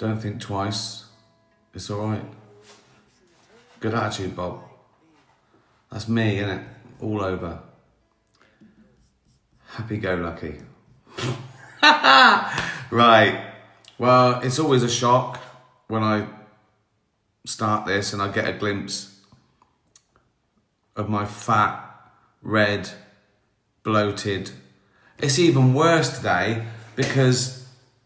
Don't think twice. It's all right. Good attitude, Bob. That's me, innit? All over. Happy-go-lucky. Right. Well, it's always a shock when I start this and I get a glimpse of my fat, red, bloated. It's even worse today because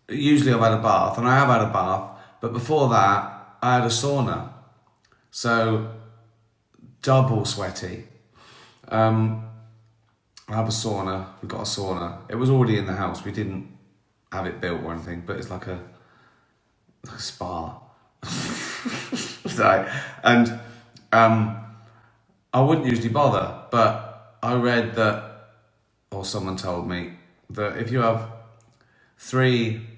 usually I've had a bath, and I have had a bath, but before that I had a sauna. So double sweaty. I have a sauna. We got a sauna. It was already in the house. We didn't have it built or anything, but it's like a spa. Right. And I wouldn't usually bother, but I read that, or someone told me, that if you have 3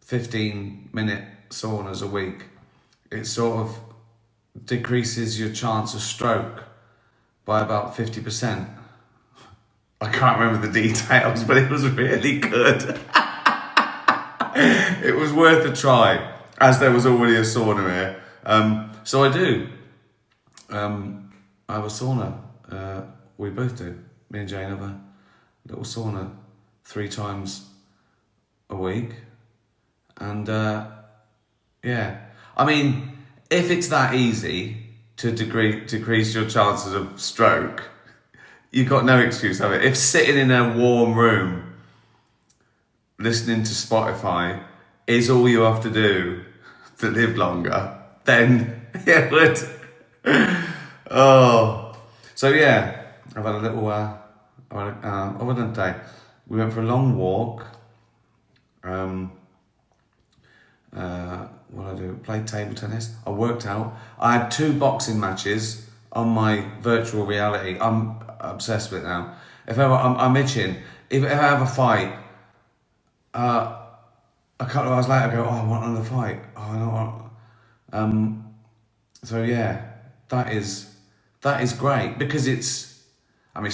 15-minute saunas a week, it sort of decreases your chance of stroke by about 50%. I can't remember the details, but it was really good. It was worth a try, as there was already a sauna here. So I do. I have a sauna. We both do. Me and Jane have a little sauna 3 times a week. And yeah, I mean, if it's that easy to decrease your chances of stroke, you've got no excuse, have it? If sitting in a warm room listening to Spotify is all you have to do to live longer, then it would. Oh, so yeah, I've had a little. What did I day? We went for a long walk. What did I do? Played table tennis. I worked out. I had 2 boxing matches on my virtual reality. I'm obsessed with it now. If ever I'm itching. If I have a fight, a couple of hours later I go, I want another fight. I don't want. So yeah, that is great because it's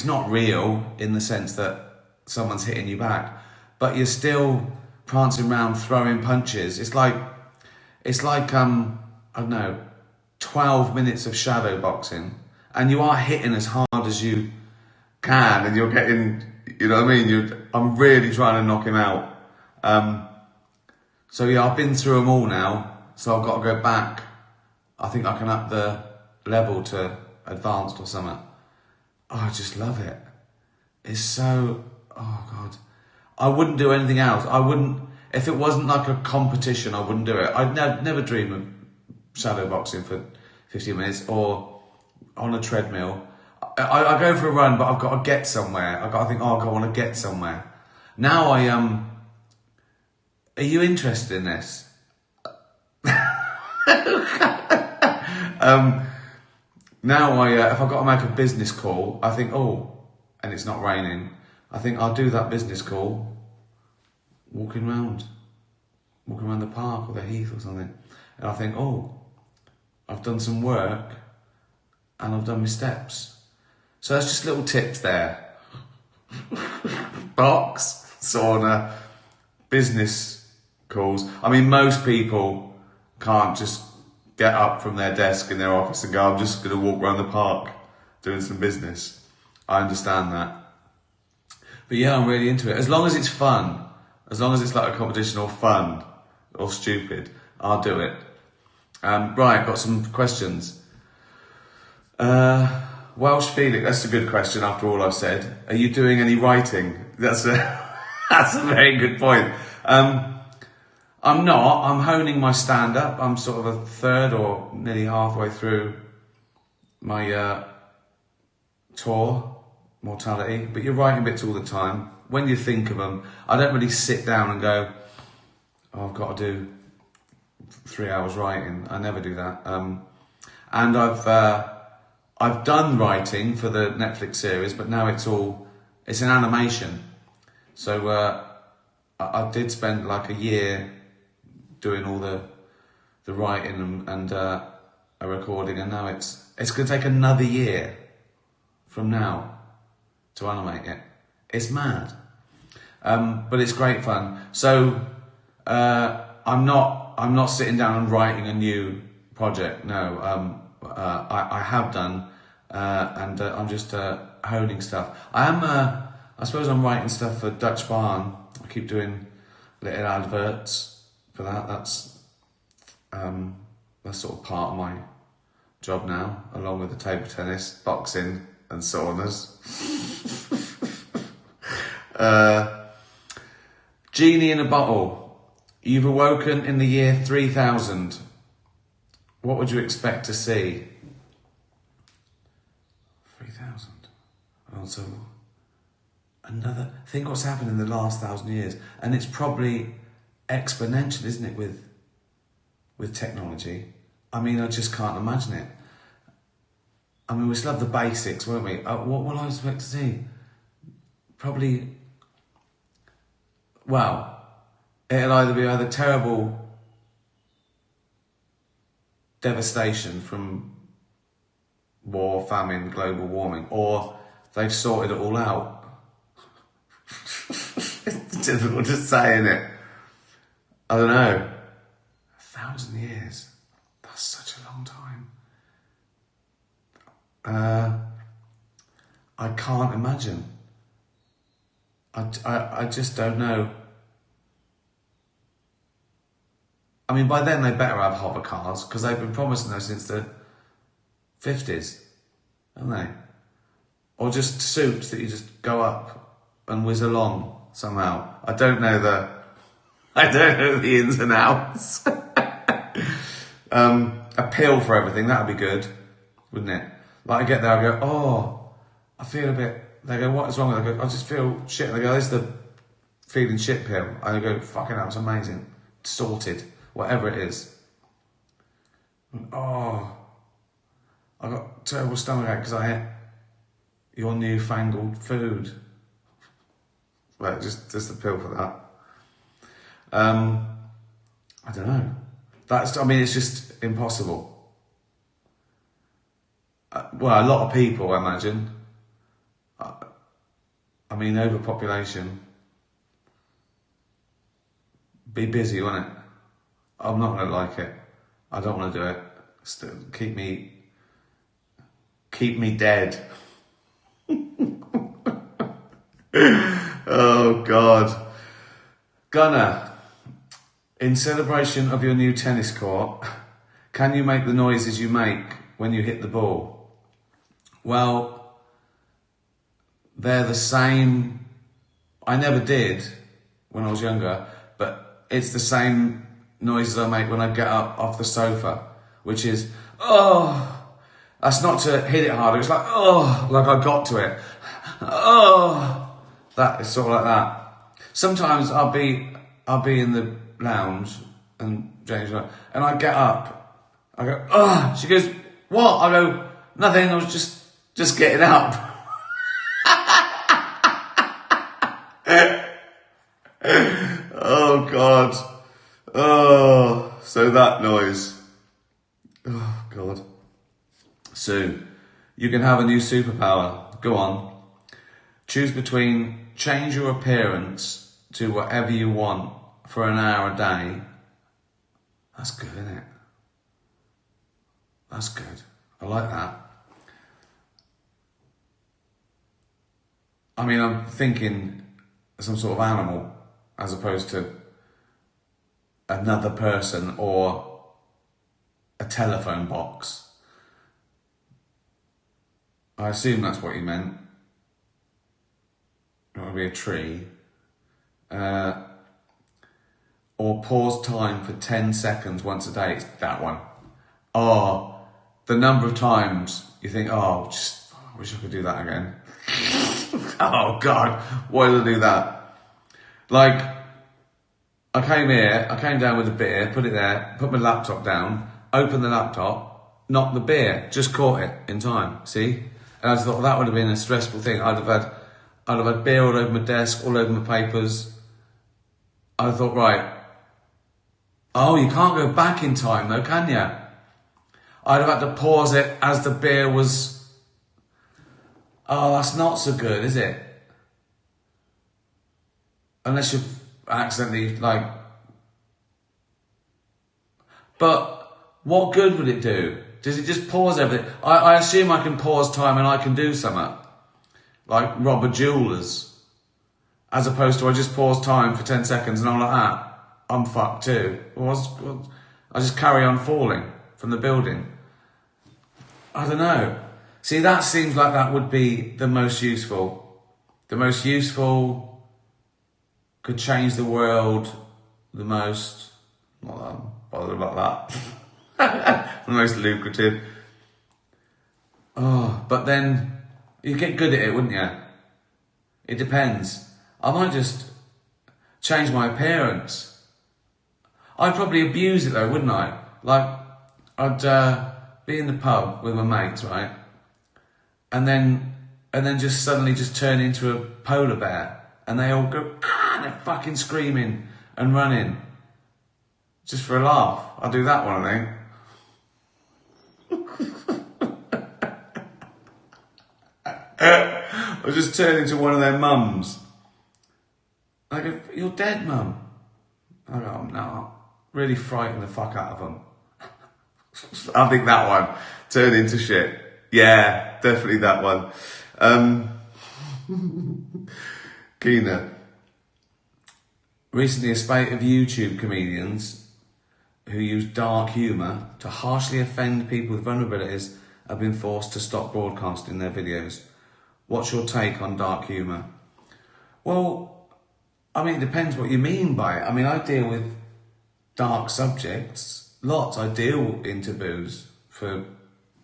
not real in the sense that someone's hitting you back, but you're still prancing around throwing punches. It's like I don't know, 12 minutes of shadow boxing, and you are hitting as hard as you can, and you're getting, you know what I mean? I'm really trying to knock him out. So yeah, I've been through them all now, so I've got to go back. I think I can up the level to advanced or something. Oh, I just love it. It's so, oh God. I wouldn't do anything else. I wouldn't, if it wasn't like a competition, I wouldn't do it. I'd never dream of shadow boxing for 15 minutes or on a treadmill. I go for a run, but I've got to get somewhere. I've got to think, I want to get somewhere. Now are you interested in this? Now if I've got to make a business call, I think, and it's not raining, I think I'll do that business call walking around the park or the heath or something. And I think, I've done some work and I've done my steps. So that's just little tips there. Box, sauna, business calls. I mean, most people can't just get up from their desk in their office and go, I'm just going to walk around the park doing some business. I understand that. But yeah, I'm really into it. As long as it's fun, as long as it's like a competition or fun or stupid, I'll do it. Right, got some questions. Welsh Felix, that's a good question after all I've said. Are you doing any writing? That's a very good point. I'm not. I'm honing my stand-up. I'm sort of a third or nearly halfway through my tour, Mortality. But you're writing bits all the time. When you think of them, I don't really sit down and go, I've got to do 3 hours writing. I never do that. And I've done writing for the Netflix series, but now it's an animation. So I did spend like a year doing all the writing and a recording, and now it's going to take another year from now to animate it. It's mad, but it's great fun. So I'm not I'm not sitting down and writing a new project. No, I have done, and I'm just honing stuff. I suppose I'm writing stuff for Dutch Barn. I keep doing little adverts for that. That's sort of part of my job now, along with the table tennis, boxing, and saunas. Genie in a bottle. You've awoken in the year 3000. What would you expect to see? 3000. Oh, so think what's happened in the last 1,000 years, and it's probably exponential, isn't it, with technology? I mean, I just can't imagine it. I mean, we still have the basics, won't we? What will I expect to see? Probably, well, it'll either be terrible devastation from war, famine, global warming, or they've sorted it all out. It's difficult to say, isn't it? I don't know. 1,000 years. That's such a long time. I can't imagine. I just don't know. I mean, by then they better have hover cars, because they've been promising those since the 50s, haven't they? Or just suits that you just go up and whiz along somehow. I don't know the ins and outs. A pill for everything, that'd be good, wouldn't it? Like I get there, I go, oh, I feel a bit. They go, what is wrong with it? I go, I just feel shit. And they go, this is the feeling shit pill. And I go, fucking hell, it's amazing. Sorted, whatever it is. Oh, I got terrible stomachache because I ate your newfangled food. Well, just a pill for that. I don't know. It's just impossible. Well, a lot of people, I imagine. I mean, overpopulation. Be busy, won't it? I'm not going to like it. I don't want to do it. Still, keep me dead. Oh, God. Gunnar, in celebration of your new tennis court, can you make the noises you make when you hit the ball? Well, they're the same. I never did when I was younger, but it's the same noises I make when I get up off the sofa, which is, oh, that's not to hit it harder. It's like, oh, like I got to it. Oh, that is sort of like that. Sometimes I'll be in the lounge and James and I get up. I go, oh, she goes, what? I go, nothing. I was just getting up. Oh, God. Oh, so that noise. Oh, God. Sue, you can have a new superpower. Go on. Choose between change your appearance to whatever you want for an hour a day. That's good, isn't it? That's good. I like that. I mean, I'm thinking some sort of animal as opposed to another person or a telephone box. I assume that's what you meant. It would be a tree. Or pause time for 10 seconds once a day. It's that one. Oh, the number of times you think, oh, I wish I could do that again. Oh, God, why did I do that? Like, I came down with a beer, put it there, put my laptop down, opened the laptop, knocked the beer, just caught it in time, see? And I just thought, well, that would have been a stressful thing. I'd have had beer all over my desk, all over my papers. I thought, right, oh, you can't go back in time though, can you? I'd have had to pause it as the beer was... Oh, that's not so good, is it? Unless you've accidentally, like, But what good would it do? Does it just pause everything? I assume I can pause time and I can do something. Like rob a jeweller's. As opposed to I just pause time for 10 seconds and I'm like, I'm fucked too. I just carry on falling from the building. I don't know. See, that seems like that would be the most useful. The most useful, could change the world the most. Not that I'm bothered about that. The most lucrative. Oh, but then you'd get good at it, wouldn't you? It depends. I might just change my appearance. I'd probably abuse it though, wouldn't I? Like, I'd be in the pub with my mates, right? And then just suddenly just turn into a polar bear. And they all go, and they're fucking screaming and running. Just for a laugh. I'll do that one, I think. Or just turn into one of their mums. I go, you're dead, mum. I go, I'm not. Really frighten the fuck out of them. I think that one. Turn into shit. Yeah, definitely that one. Keena. Recently, a spate of YouTube comedians who use dark humour to harshly offend people with vulnerabilities have been forced to stop broadcasting their videos. What's your take on dark humour? Well, I mean, it depends what you mean by it. I mean, I deal with dark subjects, lots. I deal in taboos for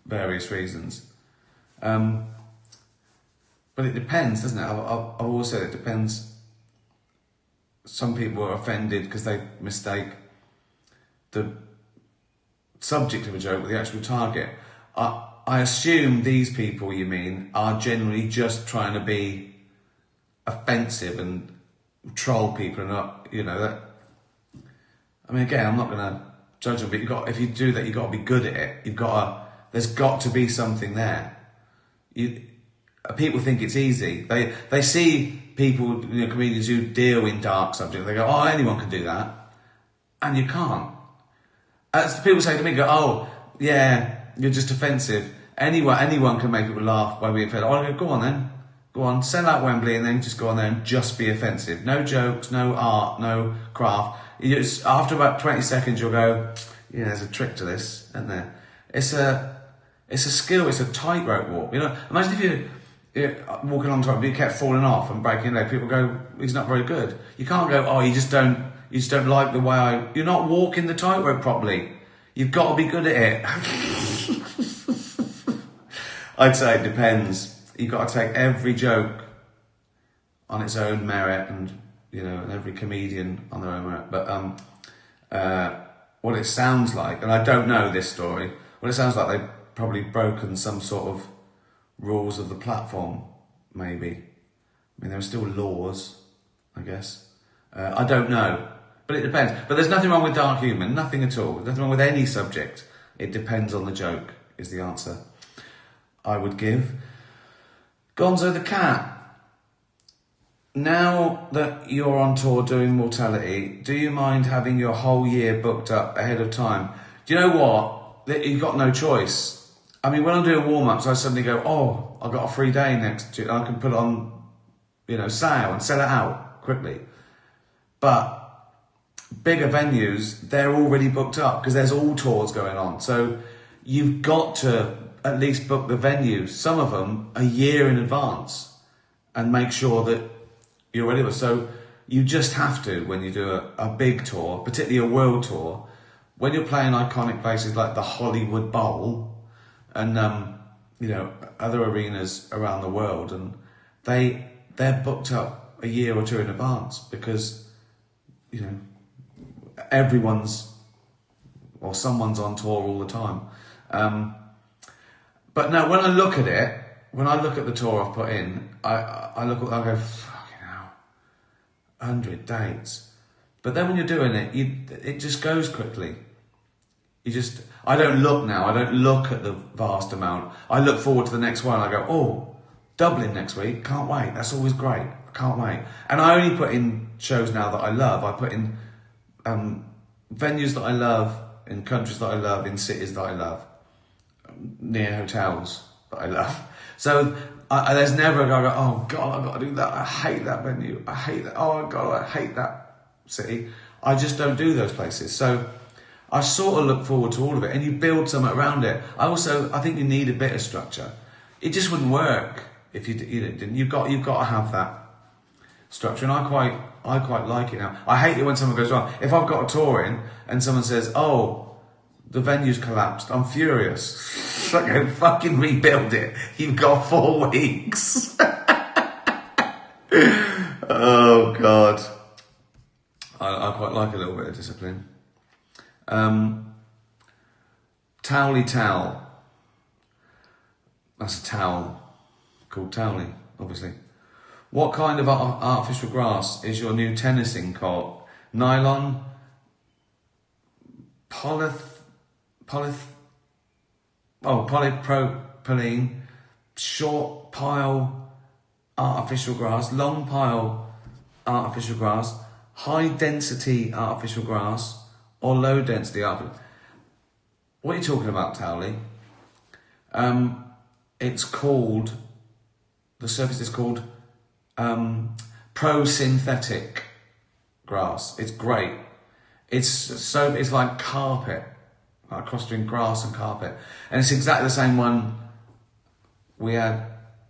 various reasons. But it depends, doesn't it? I've always said it depends. Some people are offended because they mistake the subject of a joke with the actual target. I assume these people you mean are generally just trying to be offensive and troll people and not, you know, that. I mean, again, I'm not going to judge them, but if you do that, you've got to be good at it. There's got to be something there. People think it's easy. They see people, you know, comedians who deal in dark subjects. They go, oh, anyone can do that. And you can't. As people say to me, go, oh, yeah, you're just offensive. Anyone can make people laugh by being offended. I go, go on then. Go on, sell out Wembley and then just go on there and just be offensive. No jokes, no art, no craft. After about 20 seconds, you'll go, yeah, there's a trick to this, isn't there? It's a skill, it's a tightrope walk. You know, imagine if you're walking along the tightrope, but you kept falling off and breaking a leg. People go, he's not very good. You can't go, oh, you just don't like the way you're not walking the tightrope properly. You've got to be good at it. I'd say it depends. You've got to take every joke on its own merit and, you know, and every comedian on their own merit. But what it sounds like, and I don't know this story, what it sounds like they've probably broken some sort of rules of the platform, maybe. I mean, there are still laws, I guess. I don't know, but it depends. But there's nothing wrong with dark humour, nothing at all. There's nothing wrong with any subject. It depends on the joke, is the answer I would give. Gonzo the Cat. Now that you're on tour doing Mortality, do you mind having your whole year booked up ahead of time? Do you know what? You've got no choice. I mean, when I'm doing warm-ups, I suddenly go, oh, I've got a free day next to it. I can put it on, you know, sale and sell it out quickly. But bigger venues, they're already booked up because there's all tours going on. So you've got to at least book the venues, some of them a year in advance, and make sure that you're ready with it. So you just have to, when you do a big tour, particularly a world tour, when you're playing iconic places like the Hollywood Bowl and you know, other arenas around the world, and they're booked up a year or two in advance because, you know, everyone's or someone's on tour all the time. But no, when I look at it, when I look at the tour I've put in, I look at, I go, fucking hell, 100 dates. But then when you're doing it, it just goes quickly. I don't look now, I don't look at the vast amount. I look forward to the next one, I go, oh, Dublin next week, can't wait, that's always great, I can't wait. And I only put in shows now that I love. I put in venues that I love in countries that I love, in cities that I love, near hotels that I love. So there's never a guy go, oh God, I've got to do that. I hate that venue. I hate that. Oh God, I hate that city. I just don't do those places. So I sort of look forward to all of it, and you build something around it. I think you need a bit of structure. It just wouldn't work if you didn't. You've got to have that structure, and I quite like it now. I hate it when someone goes wrong. If I've got a tour in and someone says, "Oh, the venue's collapsed," I'm furious. I go, fucking rebuild it. You've got 4 weeks. Oh God, I quite like a little bit of discipline. Towely towel. That's a towel called Towley, obviously. What kind of artificial grass is your new tennising court? Nylon, polypropylene, short pile artificial grass, long pile artificial grass, high density artificial grass, or low density artificial. What are you talking about, Towley? The surface is called pro-synthetic grass. It's great. It's like carpet, like a cross between grass and carpet. And it's exactly the same one we had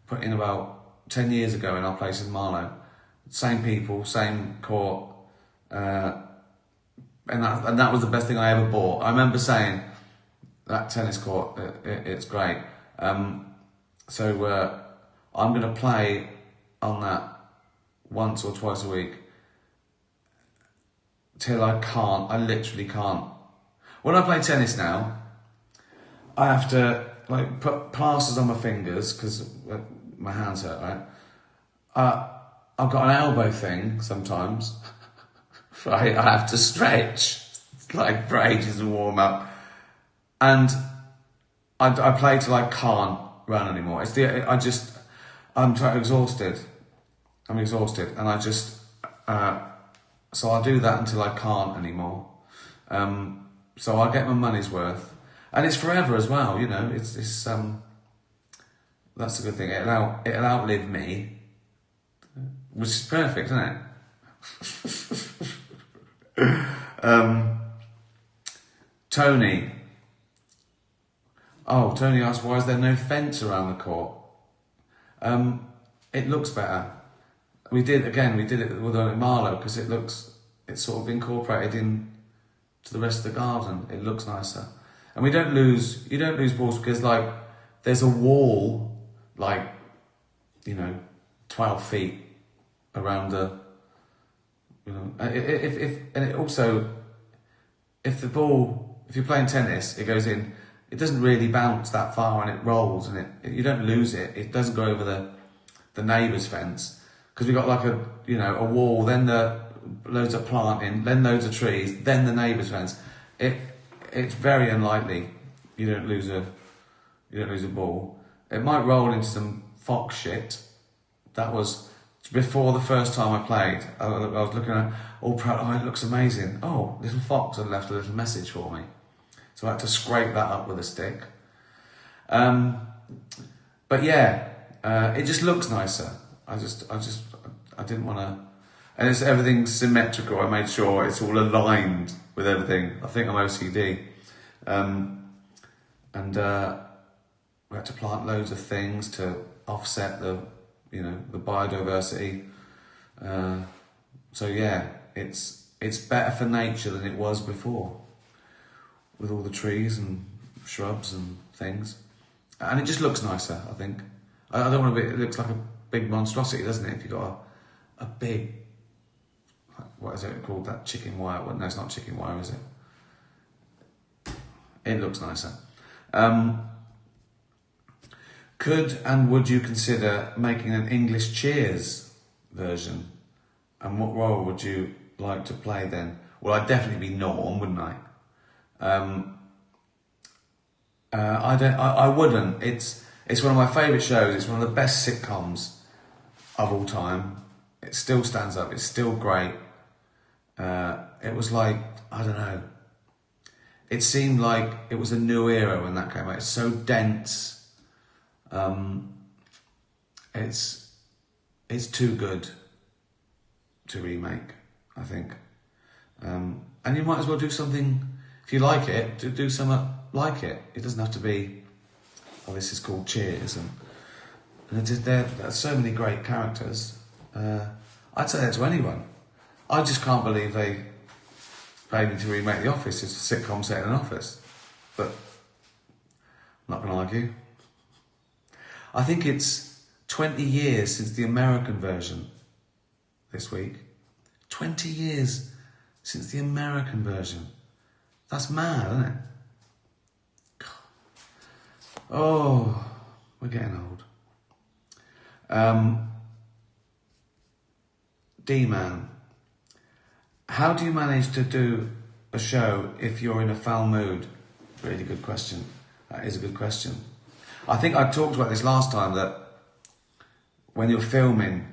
put in about 10 years ago in our place in Marlow. Same people, same court. And that was the best thing I ever bought. I remember saying, that tennis court, it's great. So I'm going to play on that once or twice a week till I can't. I literally can't. When I play tennis now, I have to put plasters on my fingers because my hands hurt, right? I've got an elbow thing sometimes. Right, I have to stretch for ages and warm up. And I play till I can't run anymore. I'm exhausted. I'm exhausted, and so I'll do that until I can't anymore. So I'll get my money's worth, and it's forever as well. You know, it's that's a good thing. It'll outlive me, which is perfect, isn't it? Tony. Oh, Tony asked, why is there no fence around the court? It looks better. We did it with Marlow because it's sort of incorporated in to the rest of the garden. It looks nicer. And you don't lose balls because there's a wall 12 feet around the, if you're playing tennis, it goes in, it doesn't really bounce that far and it rolls and you don't lose it. It doesn't go over the neighbour's fence because we've got a wall, then loads of planting, then loads of trees, then the neighbour's fence. It's very unlikely you don't lose a ball. It might roll into some fox shit. That was before the first time I played. I was looking at all proud. Oh, it looks amazing. Oh, little fox had left a little message for me. So I had to scrape that up with a stick. But yeah, it just looks nicer. I didn't want to, and everything's symmetrical. I made sure it's all aligned with everything. I think I'm OCD. We had to plant loads of things to offset the biodiversity. So yeah, it's better for nature than it was before, with all the trees and shrubs and things. And it just looks nicer, I think. I don't want to it looks like a big monstrosity, doesn't it? If you've got a big, what is it called, that chicken wire? Well, no, it's not chicken wire, is it? It looks nicer. Could and would you consider making an English Cheers version? And what role would you like to play then? Well, I'd definitely be Norm, wouldn't I? I wouldn't. It's one of my favourite shows. It's one of the best sitcoms of all time. It still stands up. It's still great. It was I don't know. it seemed like it was a new era when that came out. It's so dense. It's too good to remake, I think. And you might as well do something, if you like it, to do something like it. It doesn't have to be, oh, this is called Cheers. And there's so many great characters. I'd say that to anyone. I just can't believe they paid me to remake The Office. It's a sitcom set in an office. But I'm not going to argue. I think it's 20 years since the American version this week. 20 years since the American version. That's mad, isn't it? God. Oh, we're getting old. D-Man. How do you manage to do a show if you're in a foul mood? Really good question. That is a good question. I think I talked about this last time, that when you're filming,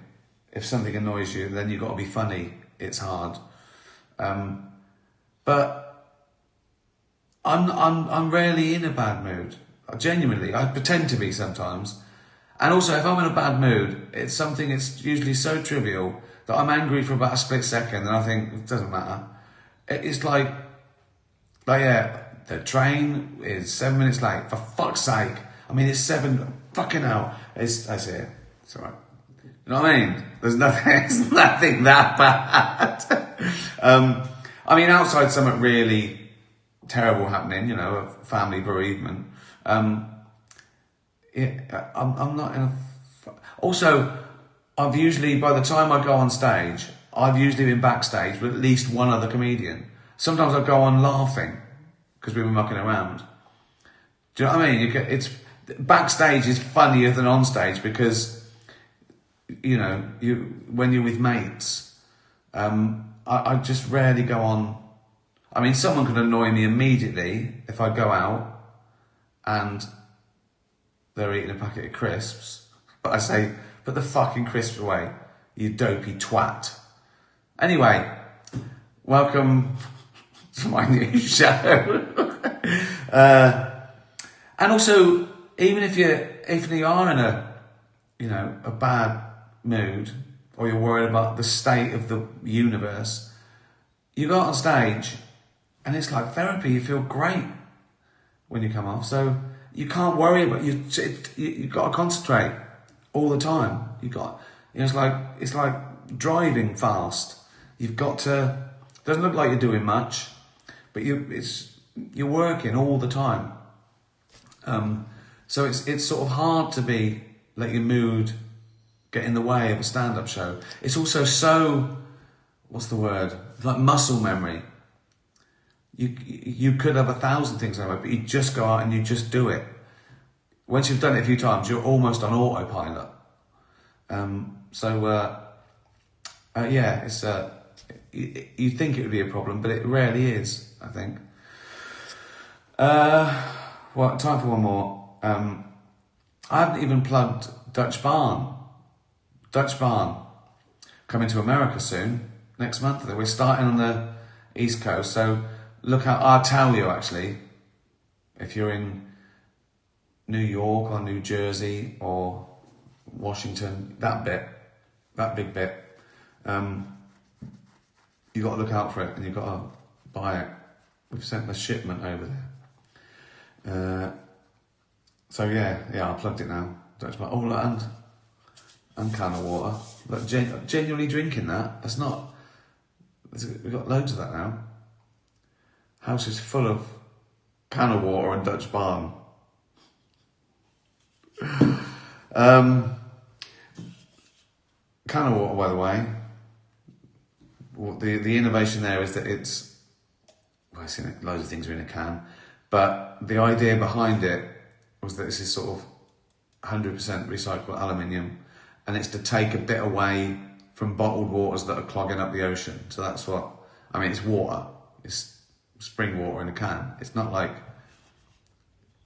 if something annoys you, then you've got to be funny. It's hard. But I'm rarely in a bad mood. Genuinely, I pretend to be sometimes. And also, if I'm in a bad mood, it's something it's usually so trivial that I'm angry for about a split second, and I think it doesn't matter. It's like yeah, the train is 7 minutes late. For fuck's sake! I mean, it's 7 fucking hell. That's it. It's alright. You know what I mean? There's nothing. It's nothing that bad. I mean, outside something really terrible happening, a family bereavement. I'm not in a. Also, I've usually, by the time I go on stage, I've usually been backstage with at least one other comedian. Sometimes I go on laughing because we were mucking around. Do you know what I mean? It's backstage is funnier than on stage because when you're with mates. I just rarely go on. I mean, someone could annoy me immediately if I go out and they're eating a packet of crisps, but I say, put the fucking crisps away, you dopey twat. Anyway, welcome to my new show. And also, even if you are in a bad mood, or you're worried about the state of the universe, you go out on stage and it's like therapy. You feel great when you come off. So you can't worry about you've got to concentrate all the time. It's like driving fast. You've got to. Doesn't look like you're doing much, but you're working all the time. So it's sort of hard to let your mood get in the way of a stand-up show. It's also so, what's the word? It's like muscle memory. You could have 1,000 things on it, but you just go out and you just do it. Once you've done it a few times, you're almost on autopilot. Yeah, it's you think it would be a problem, but it rarely is, I think. Well, time for one more. I haven't even plugged Dutch Barn. Dutch Barn coming to America soon, next month. We're starting on the East Coast, so look out. I'll tell you, actually, if you're in New York or New Jersey or Washington, that big bit, you got to look out for it and you've got to buy it. We've sent the shipment over there. So yeah, I plugged it now. Dutch Barn. Oh, and can of water. But genuinely drinking that. That's not. We've got loads of that now. House is full of can of water and Dutch Barn. Can of water, by the way. The innovation there is that it's loads of things are in a can, but the idea behind it was that this is sort of 100% recyclable aluminium, and it's to take a bit away from bottled waters that are clogging up the ocean. So that's what I mean. It's water. It's spring water in a can. It's not like,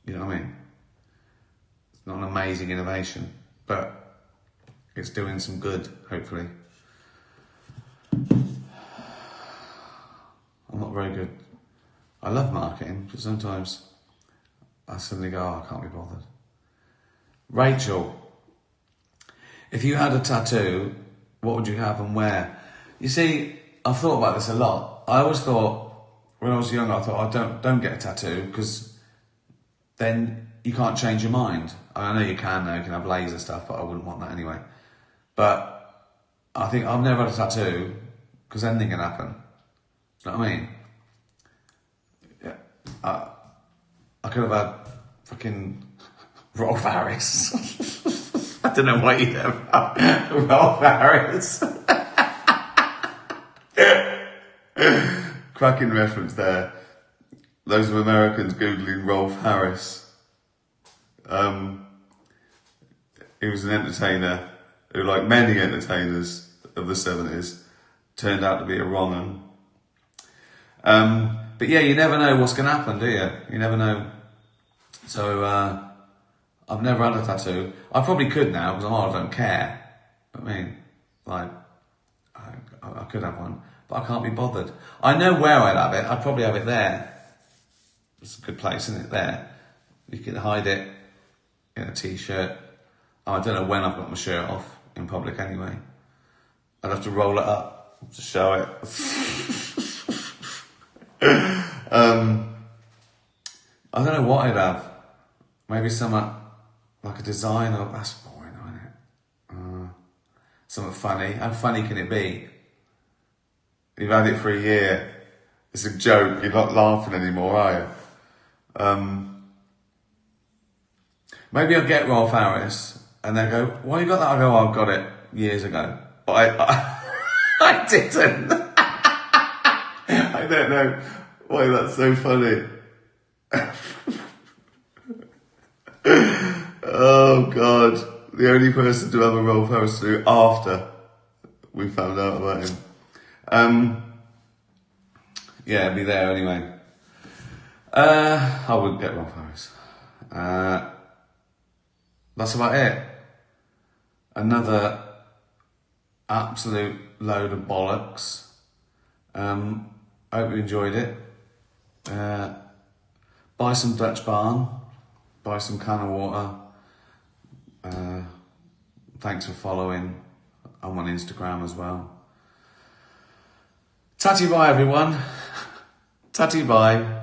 you know what I mean? It's not an amazing innovation, but it's doing some good, hopefully. I'm not very good I love marketing, but sometimes I suddenly go, oh, I can't be bothered. Rachel, if you had a tattoo, what would you have and where? You see, I've thought about this a lot. I always thought, when I was younger, I thought, don't get a tattoo, because then you can't change your mind. I know you can now, you can have laser stuff, but I wouldn't want that anyway. But I think I've never had a tattoo, because anything can happen. Do you know what I mean? Yeah. I could have had fucking Rolf Harris. I don't know what you'd have. Rolf Harris. Cracking reference there. Those of Americans Googling Rolf Harris. He was an entertainer who, like many entertainers of the 70s, turned out to be a wrong un. But yeah, you never know what's going to happen, do you? You never know. So, I've never had a tattoo. I probably could now, because I don't care. I mean, like, I could have one, but I can't be bothered. I know where I'd have it. I'd probably have it there. It's a good place, isn't it? There. You can hide it in a t-shirt. Oh, I don't know when I've got my shirt off in public anyway. I'd have to roll it up to show it. I don't know what I'd have. Maybe something like a design or that's boring, isn't it? Something funny. How funny can it be? You've had it for a year. It's a joke. You're not laughing anymore, are you? Maybe I'll get Rolf Harris and they go, why you got that? I go, oh, I got it years ago. But I didn't. I don't know why that's so funny. Oh God, the only person to have a Rolf Harris tattoo after we found out about him. Yeah, it'd be there anyway. I wouldn't get Rolf Harris. That's about it. Another absolute load of bollocks. I hope you enjoyed it. Buy some Dutch Barn. Buy some can of water. Thanks for following. I'm on Instagram as well. Tatty bye everyone. Tatty bye.